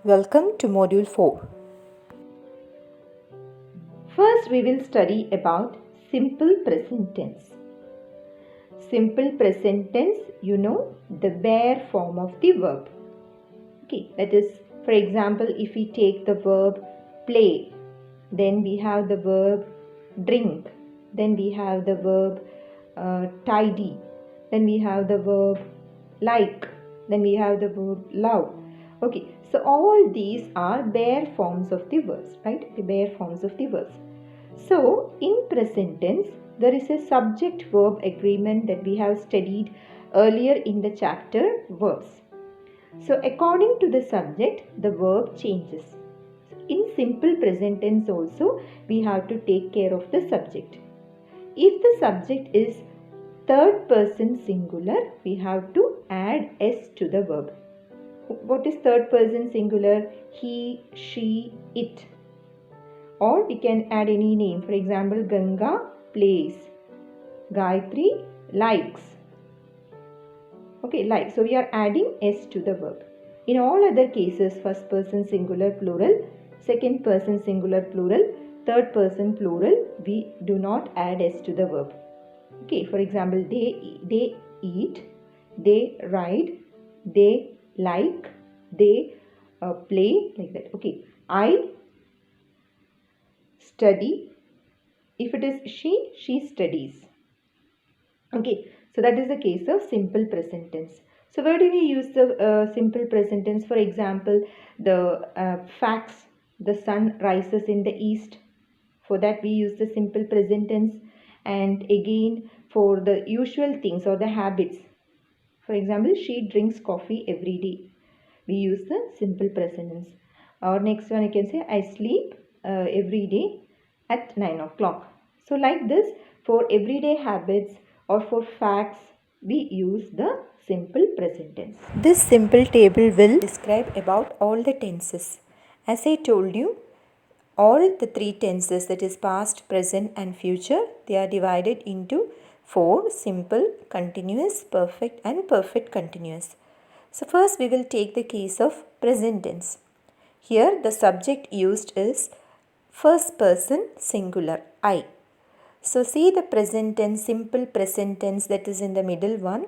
Welcome to Module 4. First, we will study about simple present tense. Simple present tense, the bare form of the verb. Okay, that is, for example, if we take the verb play, then we have the verb drink, then we have the verb tidy, then we have the verb like, then we have the verb love. Okay, so all these are bare forms of the verbs, right? The bare forms of the verbs. So, in present tense, there is a subject verb agreement that we have studied earlier in the chapter verbs. So, according to the subject, the verb changes. In simple present tense also, we have to take care of the subject. If the subject is third person singular, we have to add s to the verb. What is third person singular? He, she, it. Or we can add any name. For example, Ganga plays, Gayatri likes. Okay, like. So we are adding s to the verb. In all other cases, first person singular plural, second person singular plural, third person plural, we do not add s to the verb. Okay, for example, they eat, they ride, they like, they play, like that. Okay, I study. If it is she studies. Okay, so that is the case of simple present tense. So where do we use the simple present tense? For example, the facts, the sun rises in the east. For that we use the simple present tense. And again, for the usual things or the habits. For example, she drinks coffee every day. We use the simple present tense. Or next one, I can say, I sleep every day at 9 o'clock. So like this, for everyday habits or for facts, we use the simple present tense. This simple table will describe about all the tenses. As I told you, all the three tenses, that is past, present and future, they are divided into four: simple, continuous, perfect and perfect continuous. So first we will take the case of present tense. Here the subject used is first person singular, I. So see the present tense, simple present tense, that is in the middle one.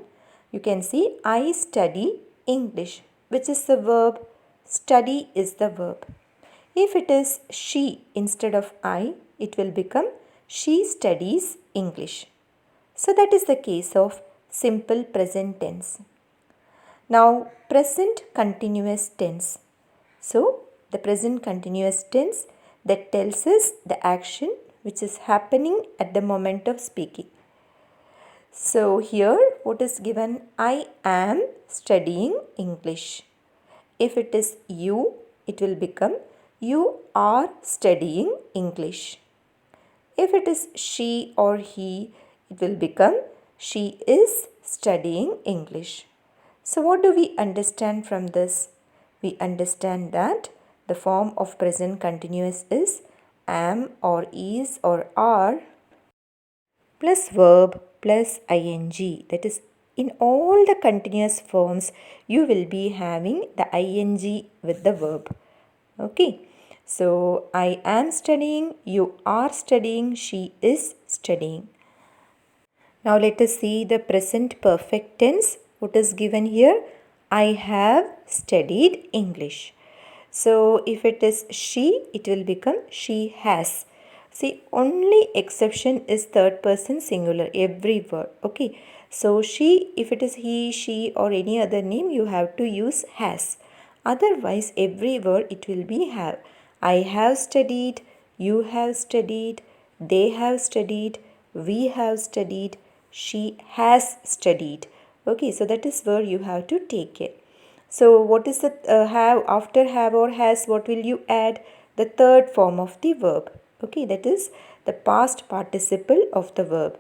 You can see I study English. Which is the verb? Study is the verb. If it is she instead of I, it will become she studies English. So that is the case of simple present tense. Now present continuous tense. So the present continuous tense that tells us the action which is happening at the moment of speaking. So here what is given? I am studying English. If it is you, it will become you are studying English. If it is she or he, it will become she is studying English. So what do we understand from this? We understand that the form of present continuous is am or is or are plus verb plus ing. That is, in all the continuous forms, you will be having the ing with the verb. Okay. So, I am studying, you are studying, she is studying. Now, let us see the present perfect tense. What is given here? I have studied English. So, if it is she, it will become she has. See, only exception is third person singular, every word. Okay. So, she, if it is he, she or any other name, you have to use has. Otherwise, every word it will be have. I have studied, you have studied, they have studied, we have studied, she has studied. Okay, so that is where you have to take it. So what is the have? After have or has, what will you add? The third form of the verb. Okay, that is the past participle of the verb.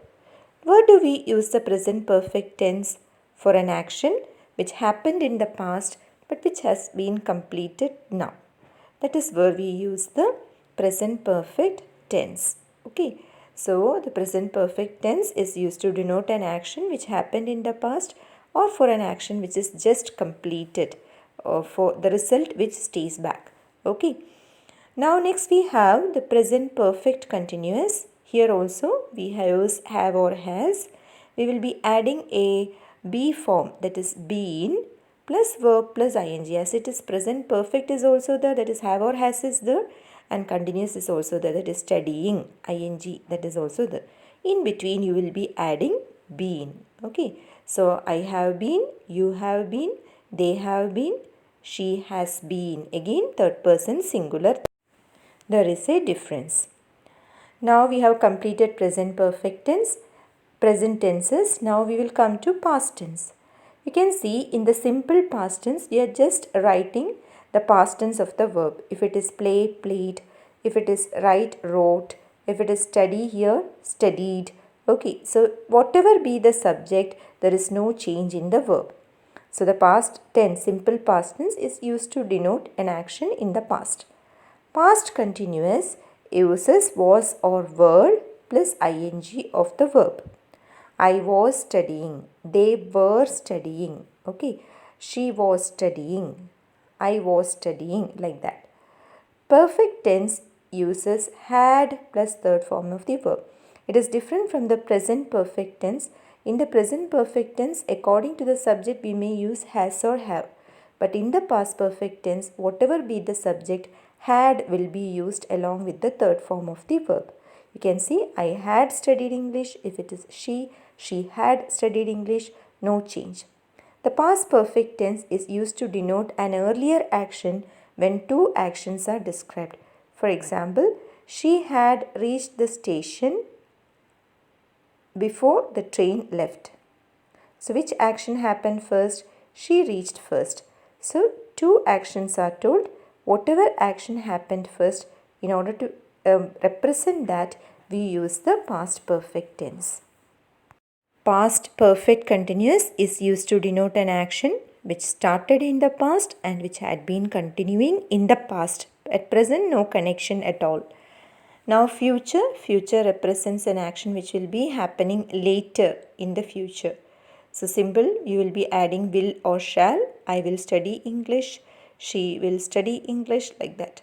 Where do we use the present perfect tense? For an action which happened in the past but which has been completed now. That is where we use the present perfect tense. Okay. So the present perfect tense is used to denote an action which happened in the past or for an action which is just completed. for the result which stays back. Okay. Now next we have the present perfect continuous. Here also we use have or has. We will be adding a be form, that is been plus verb plus ing. As it is present perfect is also there, that is have or has is there, and continuous is also there, that is studying, ing, that is also there. In between you will be adding been. Okay. So I have been, you have been, they have been, she has been. Again third person singular. There is a difference. Now we have completed present perfect tense, present tenses. Now we will come to past tense. You can see in the simple past tense we are just writing the past tense of the verb. If it is play, played. If it is write, wrote. If it is study, here, studied. Okay, so whatever be the subject, there is no change in the verb. So the past tense, simple past tense is used to denote an action in the past. Past continuous uses was or were plus ing of the verb. I was studying. They were studying. Okay. She was studying. I was studying, like that. Perfect tense uses had plus third form of the verb. It is different from the present perfect tense. In the present perfect tense, according to the subject, we may use has or have. But in the past perfect tense, whatever be the subject, had will be used along with the third form of the verb. You can see I had studied English. If it is she had studied English, no change. The past perfect tense is used to denote an earlier action when two actions are described. For example, she had reached the station before the train left. So which action happened first? She reached first. So two actions are told. Whatever action happened first, in order to represent that, we use the past perfect tense. Past perfect continuous is used to denote an action which started in the past and which had been continuing in the past. At present, no connection at all. Now future represents an action which will be happening later in the future. So simple, you will be adding will or shall. I will study English. She will study English, like that.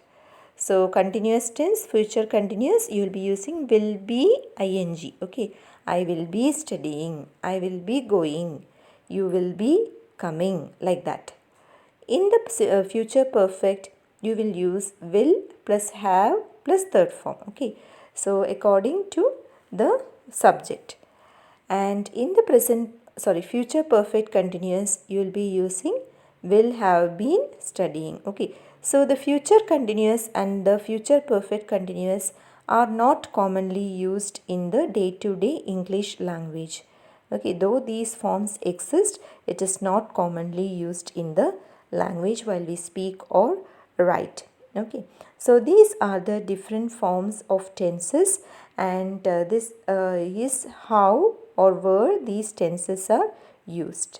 So continuous tense, future continuous, you will be using will be ing. Okay. I will be studying. I will be going. You will be coming, like that. In the future perfect, you will use will plus have plus third form. Okay. So according to the subject. And in the future perfect continuous, you will be using will have been studying. Okay. So the future continuous and the future perfect continuous are not commonly used in the day-to-day English language. Okay, though these forms exist, it is not commonly used in the language while we speak or write. Okay, so these are the different forms of tenses, and this is how or where these tenses are used.